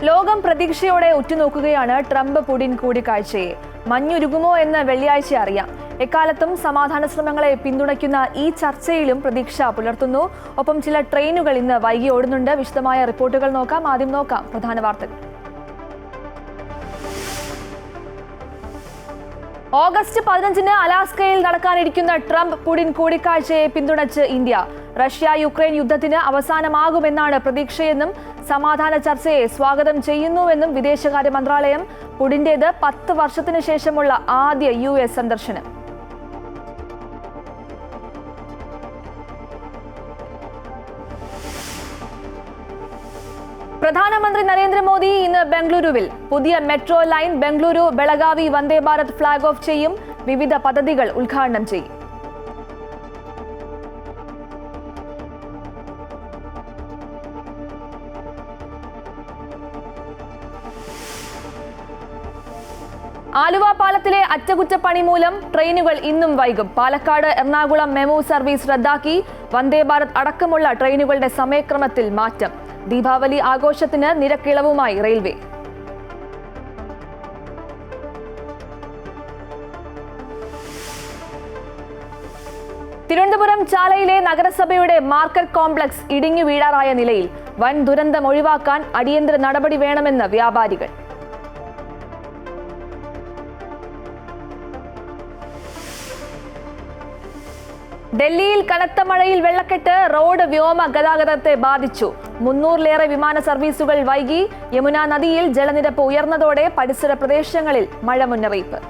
ലോകം പ്രതീക്ഷയോടെ ഉറ്റുനോക്കുകയാണ് Trump Putin കൂടിക്കാഴ്ചയെ. മഞ്ഞുരുകുമോ എന്ന് വെള്ളിയാഴ്ച അറിയാം. എക്കാലത്തും സമാധാന ശ്രമങ്ങളെ പിന്തുണയ്ക്കുന്ന ഈ ചർച്ചയിലും പ്രതീക്ഷ പുലർത്തുന്നു. ഒപ്പം ചില ട്രെയിനുകൾ ഇന്ന് വൈകി ഓടുന്നുണ്ട്. വിശദമായ റിപ്പോർട്ടുകൾ നോക്കാം. ആദ്യം നോക്കാം പ്രധാന വാർത്തകൾ. ഓഗസ്റ്റ് 15-ന് അലാസ്കയിൽ നടക്കാനിരിക്കുന്ന ട്രംപ് പുടിൻ കൂടിക്കാഴ്ചയെ പിന്തുണച്ച് ഇന്ത്യ. റഷ്യ യുക്രൈൻ യുദ്ധത്തിന് അവസാനമാകുമെന്നാണ് പ്രതീക്ഷയെന്നും സമാധാന ചർച്ചയെ സ്വാഗതം ചെയ്യുന്നുവെന്നും വിദേശകാര്യ മന്ത്രാലയം. പുടിന്റേത് 10 വർഷത്തിന് ശേഷമുള്ള ആദ്യ US സന്ദർശനം. പ്രധാനമന്ത്രി നരേന്ദ്രമോദി ഇന്ന് ബംഗളൂരുവിൽ. പുതിയ metro line Bengaluru Belagavi Vande Bharat flag off ചെയ്യും. വിവിധ പദ്ധതികൾ ഉദ്ഘാടനം ചെയ്യും. ആലുവ പാലത്തിലെ അറ്റകുറ്റപ്പണി മൂലം ട്രെയിനുകൾ ഇന്നും വൈകും. പാലക്കാട് എറണാകുളം മെമു സർവീസ് റദ്ദാക്കി. വന്ദേ ഭാരത് അടക്കമുള്ള ട്രെയിനുകളുടെ സമയക്രമത്തിൽ മാറ്റം. ദീപാവലി ആഘോഷത്തിന് നിരക്കിളവുമായി റെയിൽവേ. തിരുവനന്തപുരം ചാലയിലെ നഗരസഭയുടെ മാർക്കറ്റ് കോംപ്ലക്സ് ഇടിഞ്ഞു വീഴാറായ നിലയിൽ. വൻ ദുരന്തം ഒഴിവാക്കാൻ അടിയന്തര നടപടി വേണമെന്ന് വ്യാപാരികൾ. ഡൽഹിയിൽ കനത്ത മഴയിൽ വെള്ളക്കെട്ട്. റോഡ് വ്യോമ ഗതാഗതത്തെ ബാധിച്ചു. 300-ലേറെ വിമാന സർവീസുകൾ വൈകി. യമുന നദിയിൽ ജലനിരപ്പ് ഉയർന്നതോടെ പരിസര പ്രദേശങ്ങളിൽ മഴ മുന്നറിയിപ്പ്.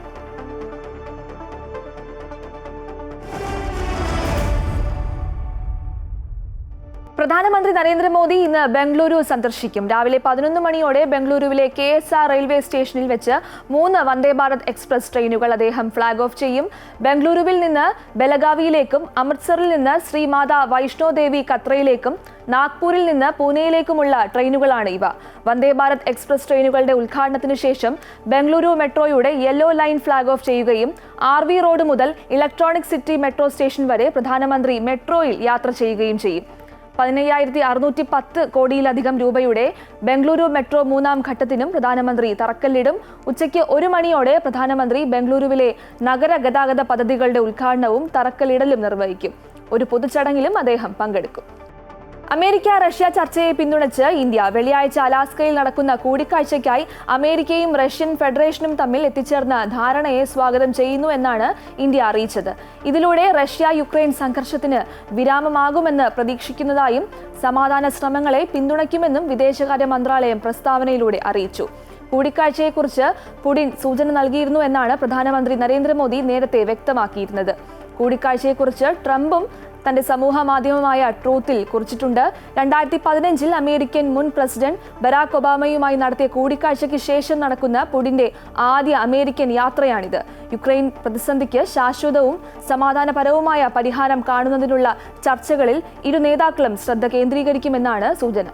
പ്രധാനമന്ത്രി നരേന്ദ്രമോദി ഇന്ന് ബംഗളൂരു സന്ദർശിക്കും. രാവിലെ 11 മണിയോടെ ബംഗളൂരുവിലെ KSR റെയിൽവേ സ്റ്റേഷനിൽ വെച്ച് 3 വന്ദേ ഭാരത് എക്സ്പ്രസ് ട്രെയിനുകൾ അദ്ദേഹം ഫ്ളാഗ് ഓഫ് ചെയ്യും. ബംഗളൂരുവിൽ നിന്ന് ബെലഗാവിയിലേക്കും അമൃത്സറിൽ നിന്ന് ശ്രീമാതാ വൈഷ്ണോദേവി കത്രയിലേക്കും നാഗ്പൂരിൽ നിന്ന് പൂനെയിലേക്കുമുള്ള ട്രെയിനുകളാണ് ഇവ. വന്ദേ ഭാരത് എക്സ്പ്രസ് ട്രെയിനുകളുടെ ഉദ്ഘാടനത്തിന് ശേഷം ബംഗളൂരു മെട്രോയുടെ യെല്ലോ ലൈൻ ഫ്ളാഗ് ഓഫ് ചെയ്യുകയും RV റോഡ് മുതൽ ഇലക്ട്രോണിക് സിറ്റി മെട്രോ സ്റ്റേഷൻ വരെ പ്രധാനമന്ത്രി മെട്രോയിൽ യാത്ര ചെയ്യുകയും ചെയ്യും. 15,610 കോടിയിലധികം രൂപയുടെ ബംഗളൂരു മെട്രോ 3ാം ഘട്ടത്തിനും പ്രധാനമന്ത്രി തറക്കല്ലിടും. ഉച്ചയ്ക്ക് 1 മണിയോടെ പ്രധാനമന്ത്രി ബംഗളൂരുവിലെ നഗര ഗതാഗത പദ്ധതികളുടെ ഉദ്ഘാടനവും തറക്കല്ലിടലും നിർവഹിക്കും. ഒരു പൊതുചടങ്ങിലും അദ്ദേഹം പങ്കെടുക്കും. അമേരിക്ക റഷ്യ ചർച്ചയെ പിന്തുണച്ച് ഇന്ത്യ. വെള്ളിയാഴ്ച അലാസ്കയിൽ നടക്കുന്ന കൂടിക്കാഴ്ചയ്ക്കായി അമേരിക്കയും റഷ്യൻ ഫെഡറേഷനും തമ്മിൽ എത്തിച്ചേർന്ന ധാരണയെ സ്വാഗതം ചെയ്യുന്നു എന്നാണ് ഇന്ത്യ അറിയിച്ചത്. ഇതിലൂടെ റഷ്യ യുക്രൈൻ സംഘർഷത്തിന് വിരാമമാകുമെന്ന് പ്രതീക്ഷിക്കുന്നതായും സമാധാന ശ്രമങ്ങളെ പിന്തുണയ്ക്കുമെന്നും വിദേശകാര്യ മന്ത്രാലയം പ്രസ്താവനയിലൂടെ അറിയിച്ചു. കൂടിക്കാഴ്ചയെക്കുറിച്ച് പുടിൻ സൂചന നൽകിയിരുന്നു എന്നാണ് പ്രധാനമന്ത്രി നരേന്ദ്രമോദി നേരത്തെ വ്യക്തമാക്കിയിരുന്നത്. കൂടിക്കാഴ്ചയെക്കുറിച്ച് ട്രംപും തന്റെ സമൂഹ മാധ്യമമായ ട്രൂത്തിൽ കുറിച്ചിട്ടുണ്ട്. 2015-ൽ അമേരിക്കൻ മുൻ പ്രസിഡന്റ് ബരാക് ഒബാമയുമായി നടത്തിയ കൂടിക്കാഴ്ചയ്ക്ക് ശേഷം നടക്കുന്ന പുടിന്റെ ആദ്യ അമേരിക്കൻ യാത്രയാണിത്. യുക്രൈൻ പ്രതിസന്ധിക്ക് ശാശ്വതവും സമാധാനപരവുമായ പരിഹാരം കാണുന്നതിനുള്ള ചർച്ചകളിൽ ഇരു നേതാക്കളും ശ്രദ്ധ കേന്ദ്രീകരിക്കുമെന്നാണ് സൂചന.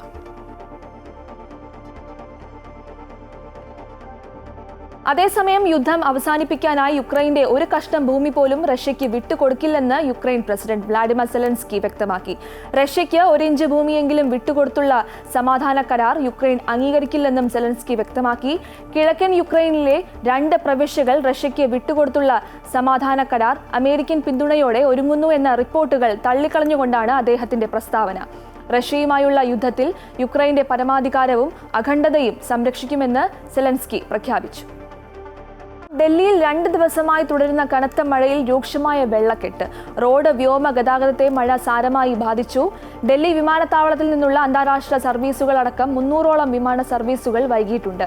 അതേസമയം യുദ്ധം അവസാനിപ്പിക്കാനായി യുക്രൈന്റെ ഒരു കഷ്ണം ഭൂമി പോലും റഷ്യയ്ക്ക് വിട്ടുകൊടുക്കില്ലെന്ന് യുക്രൈൻ പ്രസിഡന്റ് വ്ളാഡിമിർ സെലൻസ്കി വ്യക്തമാക്കി. റഷ്യയ്ക്ക് 1 ഇഞ്ച് ഭൂമിയെങ്കിലും വിട്ടുകൊടുത്തുള്ള സമാധാന കരാർ യുക്രൈൻ അംഗീകരിക്കില്ലെന്നും സെലൻസ്കി വ്യക്തമാക്കി. കിഴക്കൻ യുക്രൈനിലെ 2 പ്രവിശ്യകൾ റഷ്യയ്ക്ക് വിട്ടുകൊടുത്തുള്ള സമാധാന കരാർ അമേരിക്കൻ പിന്തുണയോടെ ഒരുങ്ങുന്നു എന്ന റിപ്പോർട്ടുകൾ തള്ളിക്കളഞ്ഞുകൊണ്ടാണ് അദ്ദേഹത്തിന്റെ പ്രസ്താവന. റഷ്യയുമായുള്ള യുദ്ധത്തിൽ യുക്രൈന്റെ പരമാധികാരവും അഖണ്ഡതയും സംരക്ഷിക്കുമെന്ന് സെലൻസ്കി പ്രഖ്യാപിച്ചു. ഡൽഹിയിൽ 2 ദിവസമായി തുടരുന്ന കനത്ത മഴയിൽ രൂക്ഷമായ വെള്ളക്കെട്ട്. റോഡ് വ്യോമ ഗതാഗതത്തെ മഴ സാരമായി ബാധിച്ചു. ഡൽഹി വിമാനത്താവളത്തിൽ നിന്നുള്ള അന്താരാഷ്ട്ര സർവീസുകളടക്കം 300ഓളം വിമാന സർവീസുകൾ വൈകിയിട്ടുണ്ട്.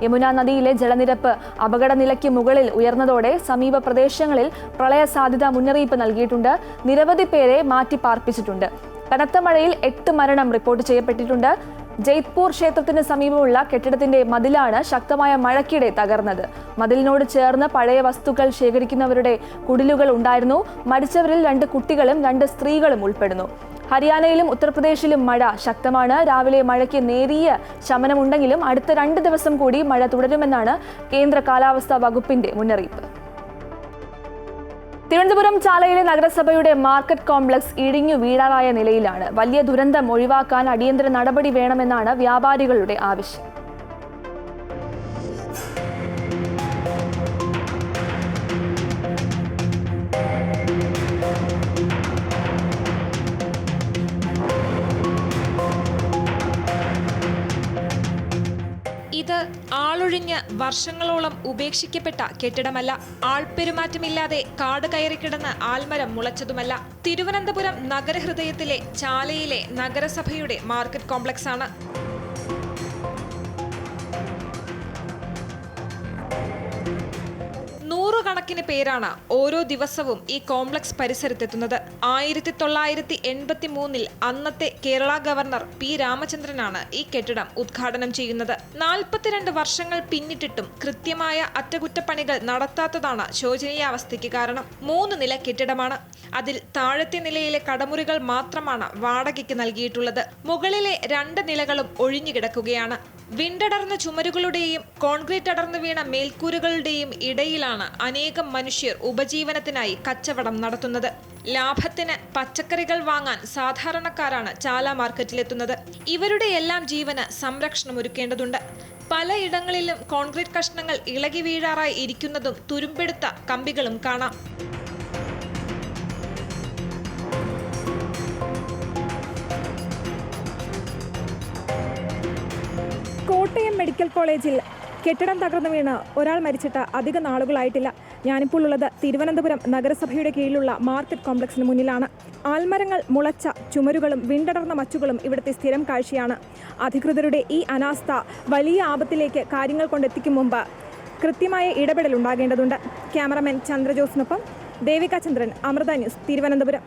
യമുന നദിയിലെ ജലനിരപ്പ് അപകടനിലയ്ക്ക് മുകളിൽ ഉയർന്നതോടെ സമീപ പ്രദേശങ്ങളിൽ പ്രളയ സാധ്യതാ മുന്നറിയിപ്പ് നൽകിയിട്ടുണ്ട്. നിരവധി പേരെ മാറ്റിപ്പാർപ്പിച്ചിട്ടുണ്ട്. കനത്ത മഴയിൽ 8 മരണം റിപ്പോർട്ട് ചെയ്യപ്പെട്ടിട്ടുണ്ട്. ജയ്പൂർ ക്ഷേത്രത്തിന് സമീപമുള്ള കെട്ടിടത്തിന്റെ മതിലാണ് ശക്തമായ മഴയ്ക്കിടെ തകർന്നത്. മതിലിനോട് ചേർന്ന് പഴയ വസ്തുക്കൾ ശേഖരിക്കുന്നവരുടെ കുടിലുകൾ ഉണ്ടായിരുന്നു. മരിച്ചവരിൽ 2 കുട്ടികളും 2 സ്ത്രീകളും ഉൾപ്പെടുന്നു. ഹരിയാനയിലും ഉത്തർപ്രദേശിലും മഴ ശക്തമാണ്. രാവിലെ മഴയ്ക്ക് നേരിയ ശമനമുണ്ടെങ്കിലും അടുത്ത 2 ദിവസം കൂടി മഴ തുടരുമെന്നാണ് കേന്ദ്ര കാലാവസ്ഥാ വകുപ്പിന്റെ മുന്നറിയിപ്പ്. തിരുവനന്തപുരം ചാലയിലെ നഗരസഭയുടെ മാർക്കറ്റ് കോംപ്ലക്സ് ഇടിഞ്ഞു വീഴാറായ നിലയിലാണ്. വലിയ ദുരന്തം ഒഴിവാക്കാൻ അടിയന്തര നടപടി വേണമെന്നാണ് വ്യാപാരികളുടെ ആവശ്യം. ഇത് ആളൊഴിഞ്ഞ് വർഷങ്ങളോളം ഉപേക്ഷിക്കപ്പെട്ട കെട്ടിടമല്ല. ആൾപ്പെരുമാറ്റമില്ലാതെ കാട് കയറിക്കിടന്ന് ആൽമരം മുളച്ചതുമല്ല. തിരുവനന്തപുരം നഗരഹൃദയത്തിലെ ചാലയിലെ നഗരസഭയുടെ മാർക്കറ്റ് കോംപ്ലക്സ് ആണ്. നൂറുകണക്കിന് പേരാണ് ഓരോ ദിവസവും ഈ കോംപ്ലക്സ് പരിസരത്തെത്തുന്നത്. 1983 അന്നത്തെ കേരള ഗവർണർ പി രാമചന്ദ്രനാണ് ഈ കെട്ടിടം ഉദ്ഘാടനം ചെയ്യുന്നത്. 42 വർഷങ്ങൾ പിന്നിട്ടിട്ടും കൃത്യമായ അറ്റകുറ്റപ്പണികൾ നടത്താത്തതാണ് ശോചനീയാവസ്ഥയ്ക്ക് കാരണം. 3 നില കെട്ടിടമാണ്. അതിൽ താഴത്തെ നിലയിലെ കടമുറികൾ മാത്രമാണ് വാടകയ്ക്ക് നൽകിയിട്ടുള്ളത്. മുകളിലെ 2 നിലകളും ഒഴിഞ്ഞുകിടക്കുകയാണ്. വിണ്ടടർന്ന ചുമരുകളുടെയും കോൺക്രീറ്റ് അടർന്നു വീണ മേൽക്കൂരകളുടെയും ഇടയിലാണ് അനേകം മനുഷ്യർ ഉപജീവനത്തിനായി കച്ചവടം നടത്തുന്നത്. ലാഭത്തിന് പച്ചക്കറികൾ വാങ്ങാൻ സാധാരണക്കാരാണ് ചാല മാർക്കറ്റിലെത്തുന്നത്. ഇവരുടെ എല്ലാം ജീവന് സംരക്ഷണം ഒരുക്കേണ്ടതുണ്ട്. പലയിടങ്ങളിലും കോൺക്രീറ്റ് കഷ്ണങ്ങൾ ഇളകി വീഴാറായി ഇരിക്കുന്നതും തുരുമ്പെടുത്ത കമ്പികളും കാണാം. കോട്ടയം മെഡിക്കൽ കോളേജിൽ കെട്ടിടം തകർന്നു വീണ് ഒരാൾ മരിച്ചിട്ട് അധിക നാളുകളായിട്ടില്ല. ഞാനിപ്പോൾ ഉള്ളത് തിരുവനന്തപുരം നഗരസഭയുടെ കീഴിലുള്ള മാർക്കറ്റ് കോംപ്ലക്സിന് മുന്നിലാണ്. ആൽമരങ്ങൾ മുളച്ച ചുമരുകളും വിണ്ടടർന്ന മച്ചുകളും ഇവിടുത്തെ സ്ഥിരം കാഴ്ചയാണ്. അധികൃതരുടെ ഈ അനാസ്ഥ വലിയ ആപത്തിലേക്ക് കാര്യങ്ങൾ കൊണ്ടെത്തിക്കും മുമ്പ് കൃത്യമായ ഇടപെടൽ ഉണ്ടാകേണ്ടതുണ്ട്. ക്യാമറമാൻ ചന്ദ്രജോസിനൊപ്പം ദേവിക ചന്ദ്രൻ, അമൃത ന്യൂസ്, തിരുവനന്തപുരം.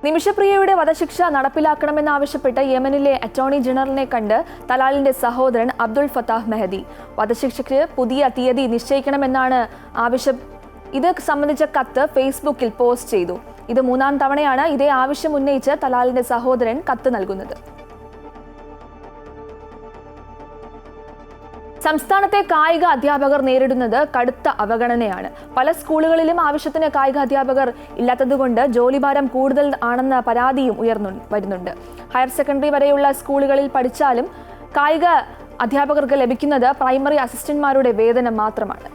നിമിഷപ്രിയയുടെ വധശിക്ഷ നടപ്പിലാക്കണമെന്നാവശ്യപ്പെട്ട് യമനിലെ അറ്റോർണി ജനറലിനെ കണ്ട് തലാലിന്റെ സഹോദരൻ അബ്ദുൾ ഫത്താഹ് മെഹദി. വധശിക്ഷയ്ക്ക് പുതിയ തീയതി നിശ്ചയിക്കണമെന്നാണ് ആവശ്യം. ഇത് സംബന്ധിച്ച കത്ത് ഫേസ്ബുക്കിൽ പോസ്റ്റ് ചെയ്തു. ഇത് 3-ാം തവണയാണ് ഇതേ ആവശ്യം ഉന്നയിച്ച് തലാലിന്റെ സഹോദരൻ കത്ത് നൽകുന്നത്. സംസ്ഥാനത്തെ കായിക അധ്യാപകർ നേരിടുന്നത് കടുത്ത അവഗണനയാണ്. പല സ്കൂളുകളിലും ആവശ്യത്തിന് കായിക അധ്യാപകർ ഇല്ലാത്തതുകൊണ്ട് ജോലിഭാരം കൂടുതൽ ആണെന്ന പരാതിയും വരുന്നുണ്ട്. ഹയർ സെക്കൻഡറി വരെയുള്ള സ്കൂളുകളിൽ പഠിച്ചാലും കായിക അധ്യാപകർക്ക് ലഭിക്കുന്നത് പ്രൈമറി അസിസ്റ്റന്റ്മാരുടെ വേതനം മാത്രമാണ്.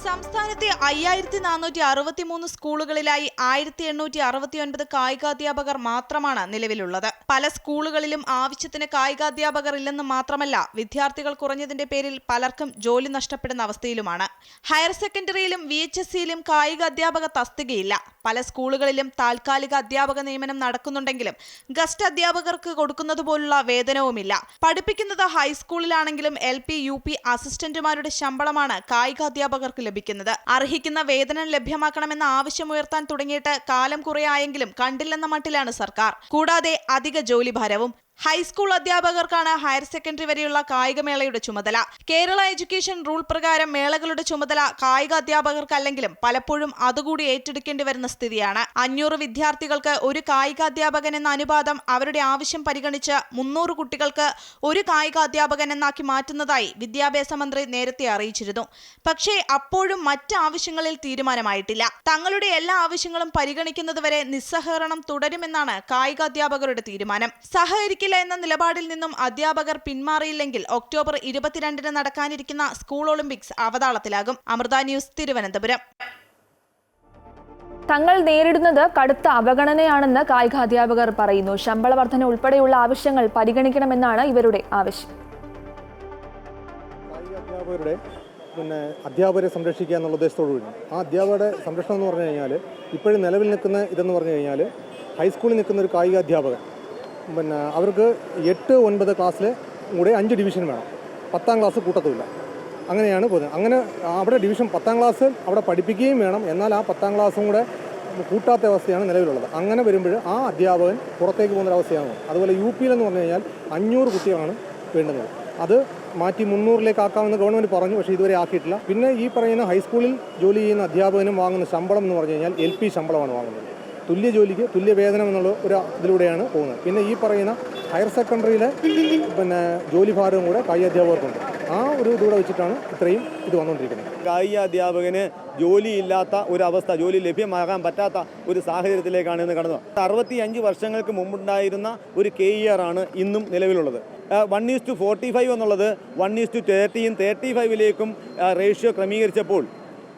സംസ്ഥാനത്തെ 5463 സ്കൂളുകളിലായി 1869 കായികാധ്യാപകർ മാത്രമാണ് നിലവിലുള്ളത്. പല സ്കൂളുകളിലും ആവശ്യത്തിന് കായികാധ്യാപകർ ഇല്ലെന്ന് മാത്രമല്ല, വിദ്യാർത്ഥികൾ കുറഞ്ഞതിന്റെ പേരിൽ പലർക്കും ജോലി നഷ്ടപ്പെടുന്ന അവസ്ഥയിലുമാണ്. ഹയർ സെക്കൻഡറിയിലും VHSCയിലും കായിക അധ്യാപക തസ്തികയില്ല. പല സ്കൂളുകളിലും താൽക്കാലിക അധ്യാപക നിയമനം നടക്കുന്നുണ്ടെങ്കിലും ഗസ്റ്റ് അധ്യാപകർക്ക് കൊടുക്കുന്നത് പോലുള്ള വേതനവുമില്ല. പഠിപ്പിക്കുന്നത് ഹൈസ്കൂളിലാണെങ്കിലും LP UP അസിസ്റ്റന്റുമാരുടെ ശമ്പളമാണ് കായികാധ്യാപകർക്ക് ലഭിക്കുന്നത്. അർഹിക്കുന്ന വേതനം ലഭ്യമാക്കണമെന്ന ആവശ്യമുയർത്താൻ തുടങ്ങിയിട്ട് കാലം കുറയായെങ്കിലും കണ്ടില്ലെന്ന മട്ടിലാണ് സർക്കാർ. കൂടാതെ അധിക ജോലിഭാരവും. ഹൈസ്കൂൾ അധ്യാപകർക്കാണ് ഹയർ സെക്കൻഡറി വരെയുള്ള കായികമേളയുടെ ചുമതല. കേരള എഡ്യൂക്കേഷൻ റൂൾ പ്രകാരം മേളകളുടെ ചുമതല കായിക അധ്യാപകർക്കല്ലെങ്കിലും പലപ്പോഴും അതുകൂടി ഏറ്റെടുക്കേണ്ടി വരുന്ന സ്ഥിതിയാണ്. 500 വിദ്യാർത്ഥികൾക്ക് ഒരു കായികാധ്യാപകൻ എന്ന അനുപാതം അവരുടെ ആവശ്യം പരിഗണിച്ച് 300 കുട്ടികൾക്ക് ഒരു കായികാധ്യാപകൻ എന്നാക്കി മാറ്റുന്നതായി വിദ്യാഭ്യാസ മന്ത്രി നേരത്തെ അറിയിച്ചിരുന്നു. പക്ഷേ അപ്പോഴും മറ്റ് ആവശ്യങ്ങളിൽ തീരുമാനമായിട്ടില്ല. തങ്ങളുടെ എല്ലാ ആവശ്യങ്ങളും പരിഗണിക്കുന്നതുവരെ നിസ്സഹകരണം തുടരുമെന്നാണ് കായികാധ്യാപകരുടെ തീരുമാനം. സഹകരിക്കില്ല എന്ന നിലപാടിൽ നിന്നും അധ്യാപകർ പിന്മാറിയില്ലെങ്കിൽ ഒക്ടോബർ 22 നടക്കാനിരിക്കുന്ന സ്കൂൾ ഒളിമ്പിക്സ് അവതാളത്തിലാകും. അമൃത ന്യൂസ്, തിരുവനന്തപുരം. തങ്ങൾ നേരിടുന്നത് കടുത്ത അവഗണനയാണെന്ന് കായിക അധ്യാപകർ പറയുന്നു. ശമ്പള വർധന ഉൾപ്പെടെയുള്ള ആവശ്യങ്ങൾ പരിഗണിക്കണമെന്നാണ് ഇവരുടെ ആവശ്യം. അധ്യാപകരെ സംരക്ഷിക്കുക എന്നുള്ള ഉദ്ദേശത്തോടുകൂടി ആ അധ്യാപകരുടെ സംരക്ഷണം എന്ന് പറഞ്ഞു കഴിഞ്ഞാൽ ഇപ്പോഴും നിലവിൽ നിൽക്കുന്ന ഇതെന്ന് പറഞ്ഞു കഴിഞ്ഞാൽ ഹൈസ്കൂളിൽ നിൽക്കുന്ന ഒരു കായിക അധ്യാപകൻ അവർക്ക് 8-9 ക്ലാസ്സിൽ കൂടെ 5 ഡിവിഷൻ വേണം. 10ാം ക്ലാസ് കൂട്ടത്തുമില്ല. അങ്ങനെയാണ് പോകുന്നത്. അങ്ങനെ അവിടെ ഡിവിഷൻ 10ാം ക്ലാസ് അവിടെ പഠിപ്പിക്കുകയും വേണം. എന്നാൽ ആ 10ാം ക്ലാസ്സും കൂടെ കൂട്ടാത്ത അവസ്ഥയാണ് നിലവിലുള്ളത്. അങ്ങനെ വരുമ്പോൾ ആ അധ്യാപകൻ പുറത്തേക്ക് പോകുന്നൊരവസ്ഥയാണ്. അതുപോലെ UP എന്ന് പറഞ്ഞു കഴിഞ്ഞാൽ 500 കുട്ടികളാണ് വേണ്ടുന്നത്. അത് മാറ്റി 300ലേക്ക് ആക്കാമെന്ന് ഗവൺമെൻറ് പറഞ്ഞു. പക്ഷേ ഇതുവരെ ആക്കിയിട്ടില്ല. പിന്നെ ഈ പറയുന്ന ഹൈസ്കൂളിൽ ജോലി ചെയ്യുന്ന അധ്യാപകനും വാങ്ങുന്ന ശമ്പളം എന്ന് പറഞ്ഞു കഴിഞ്ഞാൽ LP ശമ്പളമാണ് വാങ്ങുന്നത്. തുല്യ ജോലിക്ക് തുല്യ വേതനം എന്നുള്ള ഒരു ഇതിലൂടെയാണ് പോകുന്നത്. പിന്നെ ഈ പറയുന്ന ഹയർ സെക്കൻഡറിയിലെ ജോലിഭാരവും കൂടെ കായിക അധ്യാപകർക്കുണ്ട്. ആ ഒരു ഇതൂടെ വെച്ചിട്ടാണ് ഇത്രയും ഇത് വന്നുകൊണ്ടിരിക്കുന്നത്. കായിക അധ്യാപകന് ജോലിയില്ലാത്ത ഒരവസ്ഥ, ജോലി ലഭ്യമാകാൻ പറ്റാത്ത ഒരു സാഹചര്യത്തിലേക്കാണ് ഇന്ന് കടന്നത്. 65 വർഷങ്ങൾക്ക് മുമ്പുണ്ടായിരുന്ന ഒരു KER ആണ് ഇന്നും നിലവിലുള്ളത്. 1:45 എന്നുള്ളത് 1:30-35ലേക്കും റേഷ്യോ ക്രമീകരിച്ചപ്പോൾ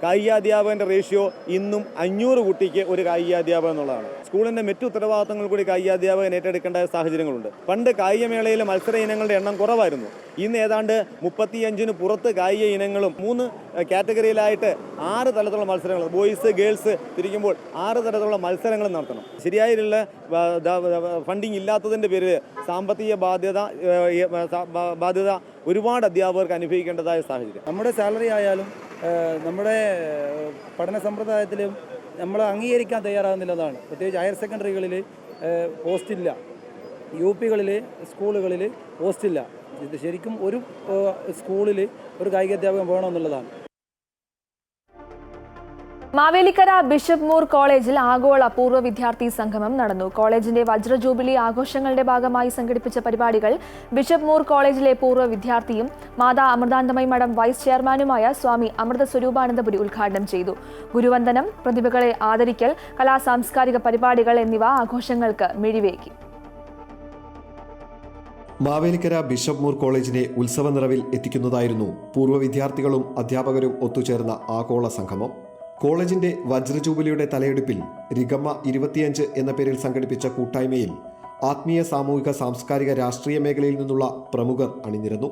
കായികാധ്യാപകൻ്റെ റേഷ്യോ ഇന്നും 500 കുട്ടിക്ക് ഒരു കായികാധ്യാപകൻ എന്നുള്ളതാണ്. സ്കൂളിൻ്റെ മറ്റു ഉത്തരവാദിത്തങ്ങൾ കൂടി കായികാധ്യാപകൻ ഏറ്റെടുക്കേണ്ട സാഹചര്യങ്ങളുണ്ട്. പണ്ട് കായികമേളയിലെ മത്സര ഇനങ്ങളുടെ എണ്ണം കുറവായിരുന്നു. ഇന്ന് ഏതാണ്ട് 35 പുറത്ത് കായിക ഇനങ്ങളും 3 കാറ്റഗറിയിലായിട്ട് 6 തലത്തിലുള്ള മത്സരങ്ങൾ, ബോയ്സ് ഗേൾസ് തിരിക്കുമ്പോൾ 6 തരത്തിലുള്ള മത്സരങ്ങൾ നടത്തണം. ശരിയായിട്ടുള്ള ഫണ്ടിങ് ഇല്ലാത്തതിൻ്റെ പേരിൽ സാമ്പത്തിക ബാധ്യത ഒരുപാട് അധ്യാപകർക്ക് അനുഭവിക്കേണ്ടതായ സാഹചര്യം. നമ്മുടെ സാലറി ആയാലും നമ്മുടെ പഠന സമ്പ്രദായത്തിലും നമ്മൾ അംഗീകരിക്കാൻ തയ്യാറാകുന്നില്ലതാണ്. പ്രത്യേകിച്ച് ഹയർ സെക്കൻഡറികളിൽ പോസ്റ്റില്ല, UP-കളിൽ സ്കൂളുകളിൽ പോസ്റ്റില്ല. ഇത് ശരിക്കും ഒരു സ്കൂളിൽ ഒരു കായികാധ്യാപകൻ വേണമെന്നുള്ളതാണ്. മാവേലിക്കര ബിഷപ്പ് മൂർ കോളേജിൽ ആഗോള പൂർവ്വ വിദ്യാർത്ഥി സംഗമം നടന്നു. കോളേജിന്റെ വജ്ര ജൂബിലി ആഘോഷങ്ങളുടെ ഭാഗമായി സംഘടിപ്പിച്ച പരിപാടികൾ ബിഷപ്പ് മൂർ കോളേജിലെ പൂർവ്വ വിദ്യാർത്ഥിയും മാതാ അമൃതാനന്ദമയി മഠം വൈസ് ചെയർമാനുമായ സ്വാമി അമൃത സ്വരൂപാനന്ദപുരി ഉദ്ഘാടനം ചെയ്തു. ഗുരുവന്ദനം, പ്രതിഭകളെ ആദരിക്കൽ, കലാസാംസ്കാരിക പരിപാടികൾ എന്നിവ ആഘോഷങ്ങൾക്ക് മിഴിവേകി. മാവേലിക്കര ബിഷപ്പ് മൂർ കോളേജിനെ ഉത്സവ നിറവിൽ എത്തിക്കുന്നതായിരുന്നു പൂർവ്വ വിദ്യാർത്ഥികളും അധ്യാപകരും ഒത്തുചേർന്ന ആഗോള സംഗമം. കോളേജിന്റെ വജ്രജൂബിലിയുടെ തലയെടുപ്പിൽ റിഗമ്മ 25 എന്ന പേരിൽ സംഘടിപ്പിച്ച കൂട്ടായ്മയിൽ ആത്മീയ, സാമൂഹിക, സാംസ്കാരിക, രാഷ്ട്രീയ മേഖലയിൽ നിന്നുള്ള പ്രമുഖർ അണിനിരന്നു.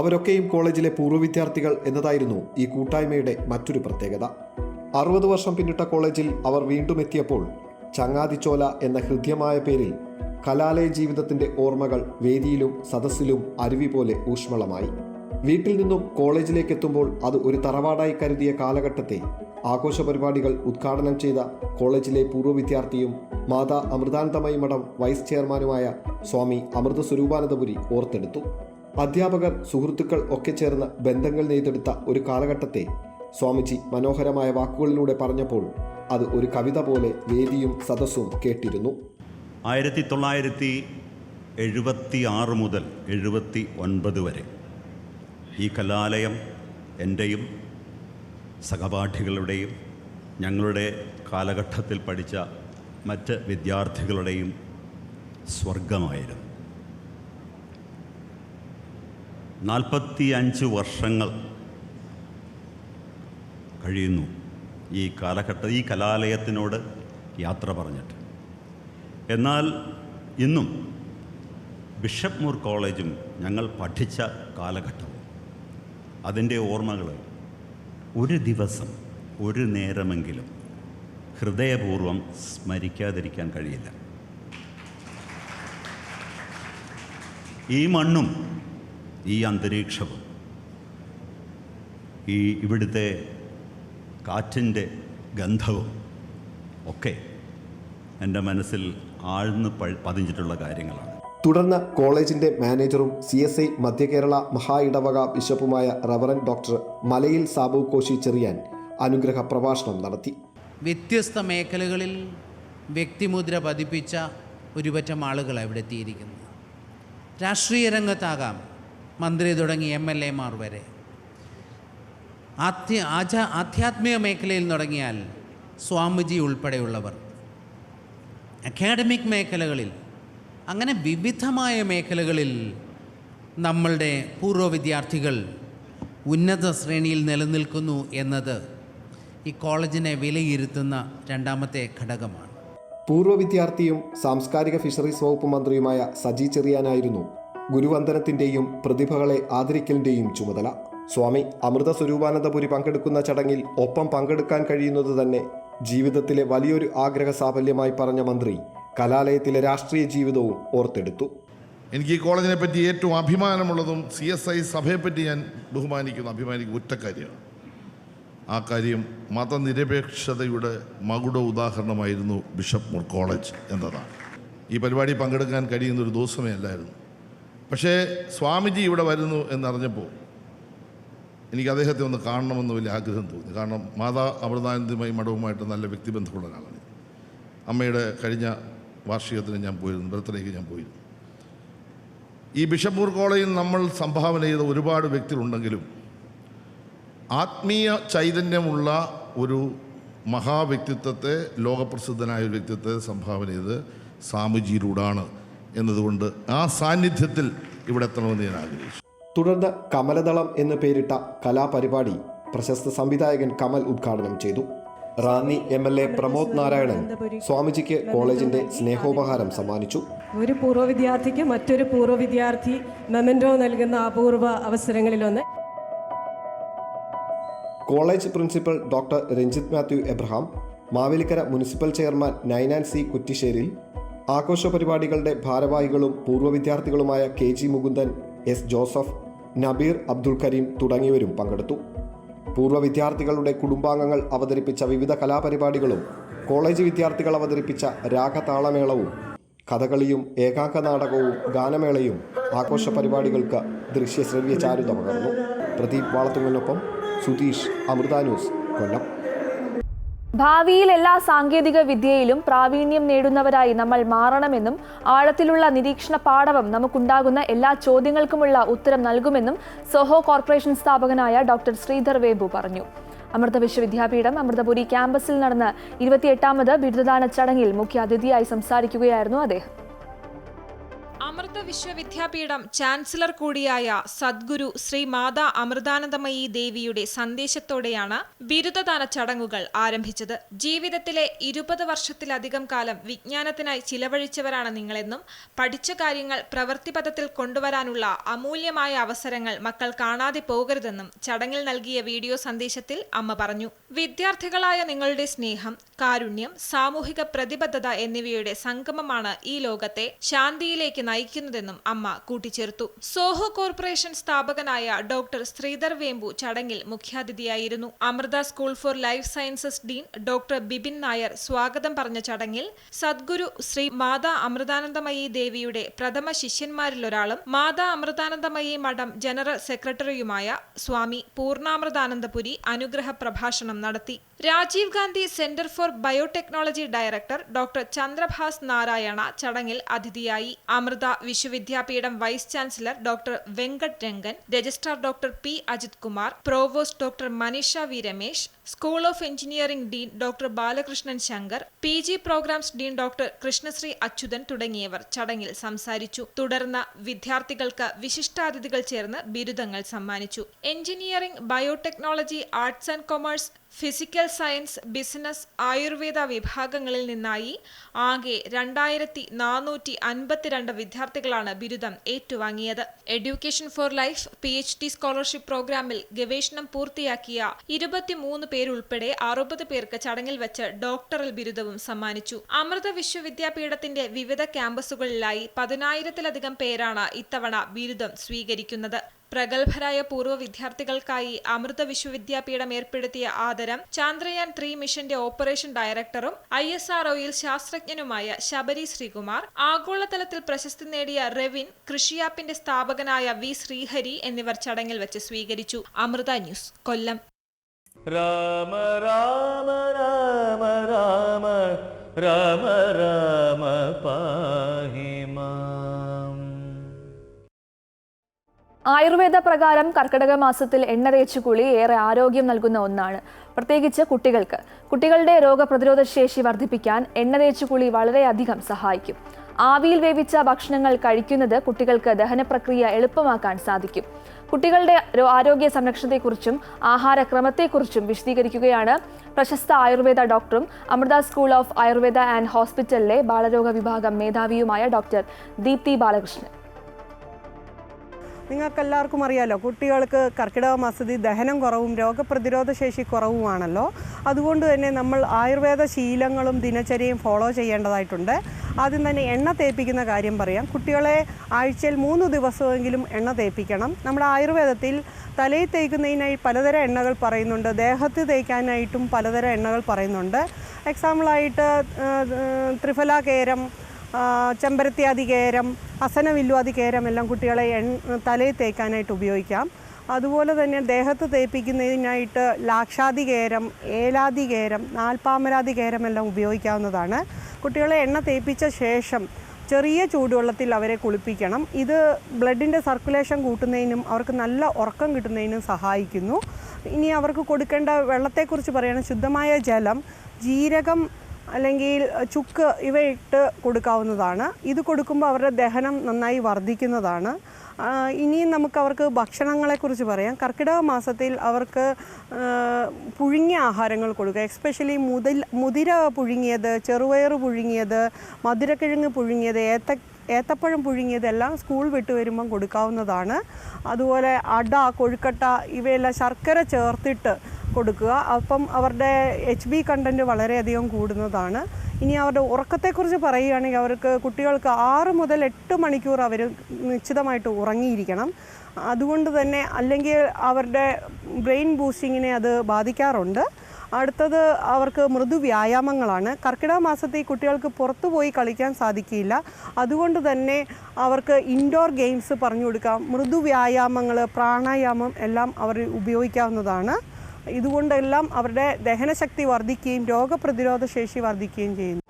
അവരൊക്കെയും കോളേജിലെ പൂർവ്വ വിദ്യാർത്ഥികൾ എന്നതായിരുന്നു ഈ കൂട്ടായ്മയുടെ മറ്റൊരു പ്രത്യേകത. 60 വർഷം പിന്നിട്ട കോളേജിൽ അവർ വീണ്ടും എത്തിയപ്പോൾ ചങ്ങാതിച്ചോല എന്ന ഹൃദ്യമായ പേരിൽ കലാലയ ജീവിതത്തിന്റെ ഓർമ്മകൾ വേദിയിലും സദസ്സിലും അരുവി പോലെ ഊഷ്മളമായി. വീട്ടിൽ നിന്നും കോളേജിലേക്ക് എത്തുമ്പോൾ അത് ഒരു തറവാടായി കരുതിയ കാലഘട്ടത്തെ ആഘോഷ പരിപാടികൾ ഉദ്ഘാടനം ചെയ്ത കോളേജിലെ പൂർവ്വ വിദ്യാർത്ഥിയും മാതാ അമൃതാനന്ദമയി മഠം വൈസ് ചെയർമാനുമായ സ്വാമി അമൃത സ്വരൂപാനന്ദപുരി ഓർത്തെടുത്തു. അധ്യാപകർ, സുഹൃത്തുക്കൾ ഒക്കെ ചേർന്ന് ബന്ധങ്ങൾ നെയ്തെടുത്ത ഒരു കാലഘട്ടത്തെ സ്വാമിജി മനോഹരമായ വാക്കുകളിലൂടെ പറഞ്ഞപ്പോൾ അത് ഒരു കവിത പോലെ വേദിയും സദസ്സും കേട്ടിരുന്നു. 1976 മുതൽ 79 വരെ ഈ കലാലയം എൻ്റെയും സഹപാഠികളുടെയും ഞങ്ങളുടെ കാലഘട്ടത്തിൽ പഠിച്ച മറ്റ് വിദ്യാർത്ഥികളുടെയും സ്വർഗമായിരുന്നു. 45 വർഷങ്ങൾ കഴിയുന്നു ഈ കലാലയത്തിനോട് യാത്ര പറഞ്ഞിട്ട്. എന്നാൽ ഇന്നും ബിഷപ്പ് മൂർ കോളേജും ഞങ്ങൾ പഠിച്ച കാലഘട്ടവും അതിൻ്റെ ഓർമ്മകൾ ഒരു ദിവസം ഒരു നേരമെങ്കിലും ഹൃദയപൂർവ്വം സ്മരിക്കാതിരിക്കാൻ കഴിയില്ല. ഈ മണ്ണും ഈ അന്തരീക്ഷവും ഇവിടുത്തെ കാറ്റിൻ്റെ ഗന്ധവും ഒക്കെ എൻ്റെ മനസ്സിൽ ആഴ്ന്ന് പതിഞ്ഞിട്ടുള്ള കാര്യങ്ങളാണ്. തുടർന്ന് കോളേജിന്റെ മാനേജറും CSI മധ്യ കേരള മഹാ ഇടവക ബിഷപ്പുമായ റവറൻഡ് ഡോക്ടർ മലയിൽ സാബു കോശി ചെറിയാൻ അനുഗ്രഹ പ്രഭാഷണം നടത്തി. വ്യത്യസ്ത മേഖലകളിൽ വ്യക്തിമുദ്ര പതിപ്പിച്ച ഒരുപറ്റം ആളുകൾ അവിടെ എത്തിയിരിക്കുന്നു. രാഷ്ട്രീയ രംഗത്താകാം, മന്ത്രി തുടങ്ങി MLA-മാർ വരെ. ആധ്യാത്മിക മേഖലയിൽ തുടങ്ങിയാൽ സ്വാമിജി ഉൾപ്പെടെയുള്ളവർ, അക്കാഡമിക് മേഖലകളിൽ, അങ്ങനെ വിവിധമായ മേഖലകളിൽ നമ്മളുടെ പൂർവ്വ വിദ്യാർത്ഥികൾ ഉന്നത ശ്രേണിയിൽ നിലനിൽക്കുന്നു എന്നത് ഈ കോളേജിനെ വിലയിരുത്തുന്ന രണ്ടാമത്തെ ഘടകമാണ്. പൂർവ്വ വിദ്യാർത്ഥിയും സാംസ്കാരിക ഫിഷറീസ് വകുപ്പ് മന്ത്രിയുമായ സജി ചെറിയാനായിരുന്നു ഗുരുവന്ദനത്തിൻ്റെയും പ്രതിഭകളെ ആദരിക്കലിൻ്റെയും ചുമതല. സ്വാമി അമൃത സ്വരൂപാനന്ദപുരി പങ്കെടുക്കുന്ന ചടങ്ങിൽ ഒപ്പം പങ്കെടുക്കാൻ കഴിയുന്നത് തന്നെ ജീവിതത്തിലെ വലിയൊരു ആഗ്രഹ സാഫല്യമായി പറഞ്ഞ മന്ത്രി കലാലയത്തിലെ രാഷ്ട്രീയ ജീവിതവും ഓർത്തെടുത്തു. എനിക്ക് ഈ കോളേജിനെ പറ്റി ഏറ്റവും അഭിമാനമുള്ളതും CSI സഭയെപ്പറ്റി ഞാൻ അഭിമാനിക്കുന്ന ഒറ്റ കാര്യമാണ്. ആ കാര്യം മതനിരപേക്ഷതയുടെ മകുട ഉദാഹരണമായിരുന്നു ബിഷപ്പ് മൂർ കോളേജ് എന്നതാണ്. ഈ പരിപാടി പങ്കെടുക്കാൻ കഴിയുന്നൊരു ദിവസമേ അല്ലായിരുന്നു. പക്ഷേ സ്വാമിജി ഇവിടെ വരുന്നു എന്നറിഞ്ഞപ്പോൾ എനിക്ക് അദ്ദേഹത്തെ ഒന്ന് കാണണമെന്ന് വലിയ ആഗ്രഹം തോന്നി. കാരണം മാതാ അമൃതാനന്ദമയി മഠവുമായിട്ട് നല്ല വ്യക്തിബന്ധമുള്ള ഒരാളാണ്. അമ്മയുടെ കഴിഞ്ഞ വാർഷികത്തിന് ഞാൻ പോയിരുന്നു, ബർത്ത്ഡേക്ക് ഞാൻ പോയിരുന്നു. ഈ ബിഷപ്പ് മൂർ കോളേജിൽ നമ്മൾ സംഭാവന ചെയ്ത ഒരുപാട് വ്യക്തികളുണ്ടെങ്കിലും ആത്മീയ ചൈതന്യമുള്ള ഒരു മഹാവ്യക്തിത്വത്തെ, ലോകപ്രസിദ്ധനായ ഒരു വ്യക്തിത്വത്തെ സംഭാവന ചെയ്ത് സ്വാമിജിയിലൂടാണ് എന്നതുകൊണ്ട് ആ സാന്നിധ്യത്തിൽ ഇവിടെ എത്തണമെന്ന് ഞാൻ ആഗ്രഹിച്ചു. തുടർന്ന് കമലദളം എന്ന് പേരിട്ട കലാപരിപാടി പ്രശസ്ത സംവിധായകൻ കമൽ ഉദ്ഘാടനം ചെയ്തു. റാന്നി MLA പ്രമോദ് നാരായണൻ സ്വാമിജിക്ക് കോളേജിന്റെ സ്നേഹോപഹാരം സമ്മാനിച്ചു. ഒരു പൂർവ്വ വിദ്യാർത്ഥിക്ക് മറ്റൊരു പൂർവ്വ വിദ്യാർത്ഥി മെമന്റോ നൽകുന്ന അപൂർവ അവസരങ്ങളിലൊന്ന്. College principal doctor Ranjith Mathew Abraham, Mavelikkara municipal chairman Nainan C Kuttisseril, ആഘോഷ പരിപാടികളുടെ ഭാരവാഹികളും പൂർവ്വ വിദ്യാർത്ഥികളുമായ KG മുകുന്ദൻ, S ജോസഫ്, നബീർ അബ്ദുൽ കരീം തുടങ്ങിയവരും പങ്കെടുത്തു. പൂർവ്വ വിദ്യാർത്ഥികളുടെ കുടുംബാംഗങ്ങൾ അവതരിപ്പിച്ച വിവിധ കലാപരിപാടികളും കോളേജ് വിദ്യാർത്ഥികൾ അവതരിപ്പിച്ച രാഗതാളമേളവും കഥകളിയും ഏകാംഗ നാടകവും ഗാനമേളയും ആഘോഷ പരിപാടികൾക്ക് ദൃശ്യശ്രവ്യ ചാരുത പകർന്നു. പ്രദീപ് വാളത്തുങ്ങലിനൊപ്പം സുധീഷ്, അമൃത ന്യൂസ്, കൊല്ലം. ഭാവിയിൽ എല്ലാ സാങ്കേതിക വിദ്യയിലും പ്രാവീണ്യം നേടുന്നവരായി നമ്മൾ മാറണമെന്നും ആഴത്തിലുള്ള നിരീക്ഷണ പാടവം നമുക്കുണ്ടാകുന്ന എല്ലാ ചോദ്യങ്ങൾക്കുമുള്ള ഉത്തരം നൽകുമെന്നും സോഹോ കോർപ്പറേഷൻ സ്ഥാപകനായ ഡോക്ടർ ശ്രീധർ വേമ്പു പറഞ്ഞു. അമൃത വിശ്വവിദ്യാപീഠം അമൃതപുരി ക്യാമ്പസിൽ നടന്ന 28ാമത് ബിരുദദാന ചടങ്ങിൽ മുഖ്യാതിഥിയായി സംസാരിക്കുകയായിരുന്നു അദ്ദേഹം. അമൃത വിശ്വവിദ്യാപീഠം ചാൻസലർ കൂടിയായ സദ്ഗുരു ശ്രീ മാതാ അമൃതാനന്ദമയി ദേവിയുടെ സന്ദേശത്തോടെയാണ് ബിരുദദാന ചടങ്ങുകൾ ആരംഭിച്ചത്. ജീവിതത്തിലെ 20 വർഷത്തിലധികം കാലം വിജ്ഞാനത്തിനായി ചിലവഴിച്ചവരാണ് നിങ്ങളെന്നും പഠിച്ച കാര്യങ്ങൾ പ്രവൃത്തിപഥത്തിൽ കൊണ്ടുവരാനുള്ള അമൂല്യമായ അവസരങ്ങൾ മക്കൾ കാണാതെ പോകരുതെന്നും ചടങ്ങിൽ നൽകിയ വീഡിയോ സന്ദേശത്തിൽ അമ്മ പറഞ്ഞു. വിദ്യാർത്ഥികളായ നിങ്ങളുടെ സ്നേഹം, കാരുണ്യം, സാമൂഹിക പ്രതിബദ്ധത എന്നിവയുടെ സംഗമമാണ് ഈ ലോകത്തെ ശാന്തിയിലേക്ക് നയിക്കുന്നതെന്നും അമ്മ കൂട്ടിച്ചേർത്തു. സോഹോ കോർപ്പറേഷൻ സ്ഥാപകനായ ഡോക്ടർ ശ്രീധർ വേമ്പു ചടങ്ങിൽ മുഖ്യാതിഥിയായിരുന്നു. Amrita school for life sciences dean doctor Bipin Nair സ്വാഗതം പറഞ്ഞ ചടങ്ങിൽ സദ്ഗുരു ശ്രീ മാതാ അമൃതാനന്ദമയി ദേവിയുടെ പ്രഥമ ശിഷ്യന്മാരിലൊരാളും മാതാ അമൃതാനന്ദമയി മഠം ജനറൽ സെക്രട്ടറിയുമായ സ്വാമി പൂർണ്ണാമൃതാനന്ദപുരി അനുഗ്രഹ പ്രഭാഷണം നടത്തി. Rajiv Gandhi centre for biotechnology director doctor Chandrabhas Narayana ചടങ്ങിൽ അതിഥിയായി. Amrita Vishwavidyapeetham vice chancellor doctor Venkat Rangan, registrar doctor P Ajith Kumar, provost doctor Maneesha V Ramesh, school of engineering dean doctor Balakrishnan Shankar, PG programmes dean doctor Krishnashree Achuthan തുടങ്ങിയവർ ചടങ്ങിൽ സംസാരിച്ചു. തുടർന്ന് വിദ്യാർത്ഥികൾക്ക് വിശിഷ്ടാതിഥികൾ ചേർന്ന് ബിരുദങ്ങൾ സമ്മാനിച്ചു. Engineering, biotechnology, arts and commerce, physical science, business, Ayurveda വിഭാഗങ്ങളിൽ നിന്നായി ആകെ 2452 വിദ്യാർത്ഥികളാണ് ബിരുദം ഏറ്റുവാങ്ങിയത്. Education for life PhD scholarship പ്രോഗ്രാമിൽ ഗവേഷണം പൂർത്തിയാക്കിയ 23 പേരുൾപ്പെടെ 60 പേർക്ക് ചടങ്ങിൽ വെച്ച് ഡോക്ടറൽ ബിരുദവും സമ്മാനിച്ചു. അമൃത വിശ്വവിദ്യാപീഠത്തിന്റെ വിവിധ ക്യാമ്പസുകളിലായി 10,000-ലധികം പേരാണ് ഇത്തവണ ബിരുദം സ്വീകരിക്കുന്നത്. പ്രഗത്ഭരായ പൂർവ്വ വിദ്യാർത്ഥികൾക്കായി അമൃത വിശ്വവിദ്യാപീഠം ഏർപ്പെടുത്തിയ ആദരം ചാന്ദ്രയാൻ 3 മിഷന്റെ ഓപ്പറേഷൻ ഡയറക്ടറും ISROയിൽ ശാസ്ത്രജ്ഞനുമായ ശബരി ശ്രീകുമാർ, ആഗോളതലത്തിൽ പ്രശസ്തി നേടിയ റെവിൻ കൃഷിയാപ്പിന്റെ സ്ഥാപകനായ V ശ്രീഹരി എന്നിവർ ചടങ്ങിൽ വെച്ച് സ്വീകരിച്ചു. അമൃത ന്യൂസ്, കൊല്ലം. രാമ രാമ രാമ രാമ രാമ രാമ പാഹി മാം. ആയുർവേദ പ്രകാരം കർക്കിടക മാസത്തിൽ എണ്ണ തേച്ചുകുളി ഏറെ ആരോഗ്യം നൽകുന്ന ഒന്നാണ്, പ്രത്യേകിച്ച് കുട്ടികൾക്ക്. കുട്ടികളുടെ രോഗപ്രതിരോധ ശേഷി വർദ്ധിപ്പിക്കാൻ എണ്ണ തേച്ചുകുളി വളരെയധികം സഹായിക്കും. ആവിയിൽ വേവിച്ച ഭക്ഷണങ്ങൾ കഴിക്കുന്നത് കുട്ടികൾക്ക് ദഹനപ്രക്രിയ എളുപ്പമാക്കാൻ സാധിക്കും. കുട്ടികളുടെ ആരോഗ്യ സംരക്ഷണത്തെക്കുറിച്ചും ആഹാരക്രമത്തെക്കുറിച്ചും വിശദീകരിക്കുകയാണ് പ്രശസ്ത ആയുർവേദ ഡോക്ടറും Amrita school of Ayurveda and ഹോസ്പിറ്റലിലെ ബാലരോഗ വിഭാഗം മേധാവിയുമായ ഡോക്ടർ ദീപ്തി ബാലകൃഷ്ണൻ. നിങ്ങൾക്കെല്ലാവർക്കും അറിയാലോ, കുട്ടികൾക്ക് കർക്കിടക മാസത്തിൽ ദഹനം കുറവും രോഗപ്രതിരോധ ശേഷി കുറവുമാണല്ലോ. അതുകൊണ്ട് തന്നെ നമ്മൾ ആയുർവേദ ശീലങ്ങളും ദിനചര്യയും ഫോളോ ചെയ്യേണ്ടതായിട്ടുണ്ട്. ആദ്യം തന്നെ എണ്ണ തേപ്പിക്കുന്ന കാര്യം പറയാം. കുട്ടികളെ ആഴ്ചയിൽ 3 ദിവസമെങ്കിലും എണ്ണ തേപ്പിക്കണം. നമ്മുടെ ആയുർവേദത്തിൽ തലയിൽ തേക്കുന്നതിനായി പലതരം എണ്ണകൾ പറയുന്നുണ്ട്, ദേഹത്ത് തേക്കാനായിട്ടും പലതരം എണ്ണകൾ പറയുന്നുണ്ട്. എക്സാമ്പിളായിട്ട് ത്രിഫല കേരം, ചെമ്പരത്തിയാദി കേരം, അസനവില്വാദി കേരം എല്ലാം കുട്ടികളെ തലയിൽ തേക്കാനായിട്ട് ഉപയോഗിക്കാം. അതുപോലെ തന്നെ ദേഹത്ത് തേപ്പിക്കുന്നതിനായിട്ട് ലാക്ഷാദി കേരം, ഏലാദി കേരം, നാൽപ്പാമരാദി കേരം എല്ലാം ഉപയോഗിക്കാവുന്നതാണ്. കുട്ടികളെ എണ്ണ തേപ്പിച്ച ശേഷം ചെറിയ ചൂടുവെള്ളത്തിൽ അവരെ കുളിപ്പിക്കണം. ഇത് ബ്ലഡിൻ്റെ സർക്കുലേഷൻ കൂട്ടുന്നതിനും അവർക്ക് നല്ല ഉറക്കം കിട്ടുന്നതിനും സഹായിക്കുന്നു. ഇനി അവർക്ക് കൊടുക്കേണ്ട വെള്ളത്തെക്കുറിച്ച് പറയുകയാണെങ്കിൽ ശുദ്ധമായ ജലം, ജീരകം അല്ലെങ്കിൽ ചുക്ക് ഇവ ഇട്ട് കൊടുക്കാവുന്നതാണ്. ഇത് കൊടുക്കുമ്പോൾ അവരുടെ ദഹനം നന്നായി വർദ്ധിക്കുന്നതാണ്. ഇനിയും നമുക്ക് അവർക്ക് ഭക്ഷണങ്ങളെക്കുറിച്ച് പറയാം. കർക്കിടക മാസത്തിൽ അവർക്ക് പുഴുങ്ങിയ ആഹാരങ്ങൾ കൊടുക്കുക. എസ്പെഷ്യലി മുതിര പുഴുങ്ങിയത്, ചെറുപയർ പുഴുങ്ങിയത്, മധുരക്കിഴങ്ങ് പുഴുങ്ങിയത്, ഏത്തപ്പഴം പുഴുങ്ങിയതെല്ലാം സ്കൂൾ വിട്ട് വരുമ്പം കൊടുക്കാവുന്നതാണ്. അതുപോലെ അട, കൊഴുക്കട്ട ഇവയെല്ലാം ശർക്കര ചേർത്തിട്ട് കൊടുക്കുക. അപ്പം അവരുടെ HB കണ്ടൻറ്റ് വളരെയധികം കൂടുന്നതാണ്. ഇനി അവരുടെ ഉറക്കത്തെക്കുറിച്ച് പറയുകയാണെങ്കിൽ കുട്ടികൾക്ക് 6 മുതൽ 8 മണിക്കൂർ അവർ നിശ്ചിതമായിട്ട് ഉറങ്ങിയിരിക്കണം. അതുകൊണ്ട് തന്നെ അല്ലെങ്കിൽ അവരുടെ ബ്രെയിൻ ബൂസ്റ്റിങ്ങിനെ അത് ബാധിക്കാറുണ്ട്. അടുത്തത് അവർക്ക് മൃദു വ്യായാമങ്ങളാണ്. കർക്കിടക മാസത്തിൽ കുട്ടികൾക്ക് പുറത്തു പോയി കളിക്കാൻ സാധിക്കില്ല. അതുകൊണ്ട് തന്നെ അവർക്ക് ഇൻഡോർ ഗെയിംസ് പറഞ്ഞു കൊടുക്കാം. മൃദു വ്യായാമങ്ങൾ, പ്രാണായാമം എല്ലാം അവർ ഉപയോഗിക്കാവുന്നതാണ്. ഇതുകൊണ്ടെല്ലാം അവരുടെ ദഹനശക്തി വർദ്ധിക്കുകയും രോഗപ്രതിരോധ ശേഷി വർദ്ധിക്കുകയും ചെയ്യുന്നു.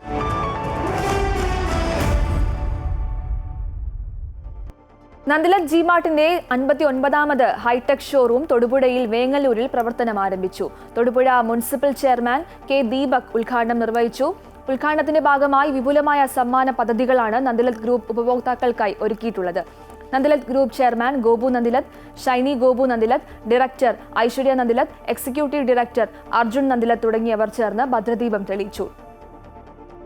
നന്ദിലത് ജിമാർട്ടിന്റെ 59ാമത് ഹൈടെക് ഷോറൂം തൊടുപുഴയിൽ വേങ്ങല്ലൂരിൽ പ്രവർത്തനം ആരംഭിച്ചു. Thodupuzha municipal chairman K Deepak ഉദ്ഘാടനം നിർവഹിച്ചു. ഉദ്ഘാടനത്തിന്റെ ഭാഗമായി വിപുലമായ സമ്മാന പദ്ധതികളാണ് നന്ദിലത് ഗ്രൂപ്പ് ഉപഭോക്താക്കൾക്കായി ഒരുക്കിയിട്ടുള്ളത്. Nandilath group chairman Gopu Nandilath, Shiny Gopu Nandilath, director Aishwarya Nandilath, executive director Arjun Nandilath തുടങ്ങിയവർ ചേർന്ന് ഭദ്രദീപം തെളിയിച്ചു.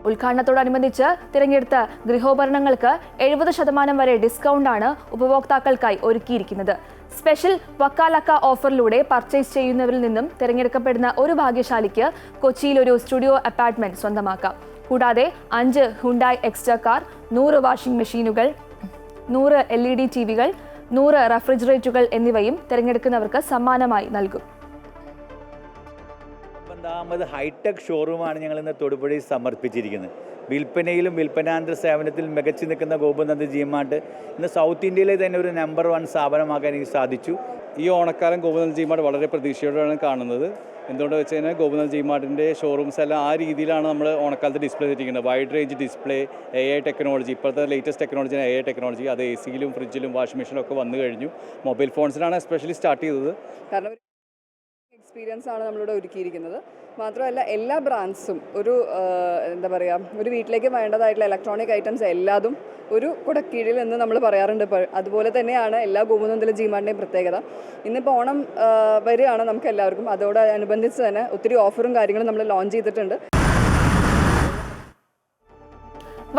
ഉദ്ഘാടനത്തോടനുബന്ധിച്ച് തിരഞ്ഞെടുത്ത ഗൃഹോപകരണങ്ങൾക്ക് 70% വരെ ഡിസ്കൗണ്ടാണ് ഉപഭോക്താക്കൾക്കായി ഒരുക്കിയിരിക്കുന്നത്. സ്പെഷ്യൽ വക്കാലക്ക ഓഫറിലൂടെ പർച്ചേസ് ചെയ്യുന്നവരിൽ നിന്നും തിരഞ്ഞെടുക്കപ്പെടുന്ന ഒരു ഭാഗ്യശാലിക്ക് കൊച്ചിയിൽ ഒരു സ്റ്റുഡിയോ അപ്പാർട്ട്മെന്റ് സ്വന്തമാക്കാം. കൂടാതെ 5 ഹുണ്ടായ് എക്സ്ട്രാ കാർ, 100 വാഷിംഗ് മെഷീനുകൾ, 100 LED ടിവികൾ, 100 റെഫ്രിജറേറ്ററുകൾ എന്നിവയും തിരഞ്ഞെടുക്കുന്നവർക്ക് സമ്മാനമായി നൽകും. 59ാമത് ഹൈടെക് ഷോറൂമാണ് ഞങ്ങൾ ഇന്ന് തൊടുപുഴയിൽ സമർപ്പിച്ചിരിക്കുന്നത്. വിൽപ്പനയിലും വിൽപ്പനാന്തര സേവനത്തിൽ മികച്ചു നിൽക്കുന്ന ഗോപുനന്ദ ജിമാർട്ട് ഇന്ന് സൗത്ത് ഇന്ത്യയിലെ തന്നെ ഒരു നമ്പർ 1 സ്ഥാപനമാക്കാൻ എനിക്ക് സാധിച്ചു. ഈ ഓണക്കാലം ഗോപുനന്ദ ജിമാർട്ട് വളരെ പ്രതീക്ഷയോടെയാണ് കാണുന്നത്. എന്തുകൊണ്ട് വെച്ച് കഴിഞ്ഞാൽ ഗോപുനന്ദ ജിമാർട്ടിൻ്റെ ഷോറൂംസ് എല്ലാം ആ രീതിയിലാണ് നമ്മൾ ഓണക്കാലത്ത് ഡിസ്പ്ലേ ചെയ്തിരിക്കുന്നത്. Wide range display, AI technology, ഇപ്പോഴത്തെ ലേറ്റസ്റ്റ് ടെക്നോളജി AI ടെക്നോളജി, അത് AC-യിലും ഫ്രിഡ്ജിലും വാഷിംഗ് മെഷീനിലും ഒക്കെ വന്നു കഴിഞ്ഞു. മൊബൈൽ ഫോൺസിലാണ് എസ്പെഷ്യലി സ്റ്റാർട്ട് ചെയ്തത്. കാരണം എക്സ്പീരിയൻസ് ആണ് നമ്മളിവിടെ ഒരുക്കിയിരിക്കുന്നത്. മാത്രമല്ല എല്ലാ ബ്രാൻഡ്സും എന്താ പറയുക, ഒരു വീട്ടിലേക്ക് വേണ്ടതായിട്ടുള്ള ഇലക്ട്രോണിക് ഐറ്റംസ് എല്ലാതും ഒരു കുടക്കീഴിൽ എന്ന് നമ്മൾ പറയാറുണ്ട്. അതുപോലെ തന്നെയാണ് എല്ലാ ഗോപുനന്ദിലെ ജിമാർട്ടിൻ്റെയും പ്രത്യേകത. ഇന്നിപ്പോൾ ഓണം വരികയാണ് നമുക്ക് എല്ലാവർക്കും. അതോടനുബന്ധിച്ച് തന്നെ ഒത്തിരി ഓഫറും കാര്യങ്ങളും നമ്മൾ ലോഞ്ച് ചെയ്തിട്ടുണ്ട്.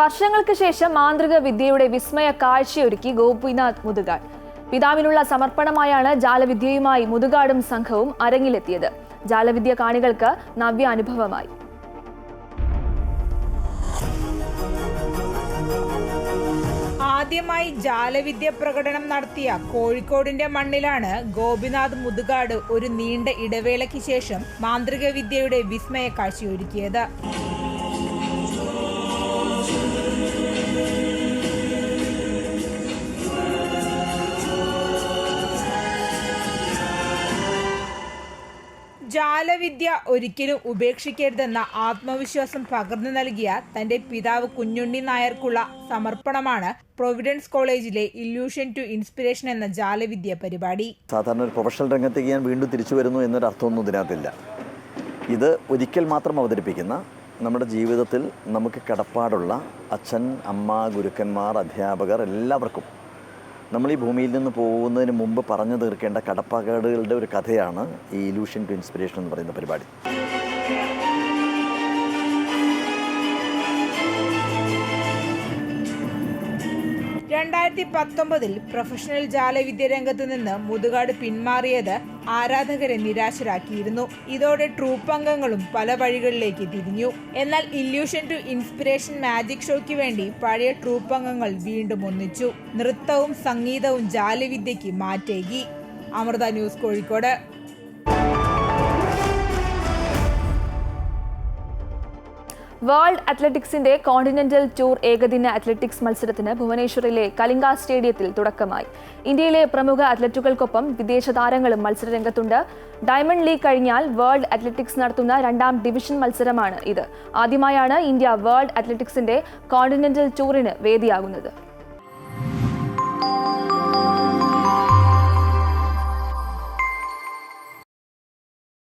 വർഷങ്ങൾക്ക് ശേഷം മാന്ത്രിക വിദ്യയുടെ വിസ്മയ കാഴ്ചയൊരുക്കി ഗോപിനാഥ് മുതുകാട്. പിതാവിനുള്ള സമർപ്പണമായാണ് ജാലവിദ്യയുമായി മുതുകാടും സംഘവും അരങ്ങിലെത്തിയത്. ജാലവിദ്യ കാണികൾക്ക് നവ്യ അനുഭവമായി. ആദ്യമായി ജാലവിദ്യ പ്രകടനം നടത്തിയ കോഴിക്കോടിന്റെ മണ്ണിലാണ് ഗോപിനാഥ് മുതുകാട് ഒരു നീണ്ട ഇടവേളയ്ക്ക് ശേഷം മാന്ത്രിക വിദ്യയുടെ വിസ്മയ കാഴ്ചയൊരുക്കിയത്. ജാലവിദ്യ ഒരിക്കലും ഉപേക്ഷിക്കരുതെന്ന ആത്മവിശ്വാസം പകർന്നു നൽകിയ തന്റെ പിതാവ് കുഞ്ഞുണ്ണി നായർക്കുള്ള സമർപ്പണമാണ് പ്രൊവിഡൻസ് കോളേജിലെ ഇല്യൂഷൻ ടു ഇൻസ്പിറേഷൻ എന്ന ജാലവിദ്യ പരിപാടി. സാധാരണ ഒരു പ്രൊഫഷണൽ രംഗത്തേക്ക് ഞാൻ വീണ്ടും തിരിച്ചു വരുന്നു എന്നൊരു അർത്ഥമൊന്നും ഇതിനകത്തില്ല. ഇത് ഒരിക്കൽ മാത്രം അവതരിപ്പിക്കുന്ന, നമ്മുടെ ജീവിതത്തിൽ നമുക്ക് കടപ്പാടുള്ള അച്ഛൻ, അമ്മ, ഗുരുക്കന്മാർ, അധ്യാപകർ എല്ലാവർക്കും നമ്മൾ ഈ ഭൂമിയിൽ നിന്ന് പോകുന്നതിന് മുമ്പ് പറഞ്ഞു തീർക്കേണ്ട കടപ്പാടുകളുടെ ഒരു കഥയാണ് ഈ ഇല്യൂഷൻ ടു ഇൻസ്പിറേഷൻ എന്ന് പറയുന്ന പരിപാടി. ൽ പ്രൊഫഷണൽ ജാലവിദ്യ രംഗത്ത് നിന്ന് മുതുകാട് പിന്മാറിയത് ആരാധകരെ നിരാശരാക്കിയിരുന്നു. ഇതോടെ ട്രൂപ്പ് അംഗങ്ങളും പല വഴികളിലേക്ക് തിരിഞ്ഞു. എന്നാൽ ഇല്യൂഷൻ ടു ഇൻസ്പിറേഷൻ മാജിക് ഷോയ്ക്ക് വേണ്ടി പഴയ ട്രൂപ്പ് അംഗങ്ങൾ വീണ്ടും ഒന്നിച്ചു. നൃത്തവും സംഗീതവും ജാലവിദ്യയ്ക്ക് മാറ്റേകി. അമൃത ന്യൂസ്, കോഴിക്കോട്. വേൾഡ് അത്ലറ്റിക്സിന്റെ കോണ്ടിനെന്റൽ ടൂർ ഏകദിന അത്ലറ്റിക്സ് മത്സരത്തിന് ഭുവനേശ്വറിലെ കലിംഗ സ്റ്റേഡിയത്തിൽ തുടക്കമായി. ഇന്ത്യയിലെ പ്രമുഖ അത്ലറ്റുകൾക്കൊപ്പം വിദേശ താരങ്ങളും മത്സരരംഗത്തുണ്ട്. ഡയമണ്ട് ലീഗ് കഴിഞ്ഞാൽ വേൾഡ് അത്ലറ്റിക്സ് നടത്തുന്ന 2ാം ഡിവിഷൻ മത്സരമാണ് ഇത്. ആദ്യമായാണ് ഇന്ത്യ വേൾഡ് അത്ലറ്റിക്സിന്റെ കോണ്ടിനെന്റൽ ടൂറിന് വേദിയാകുന്നത്.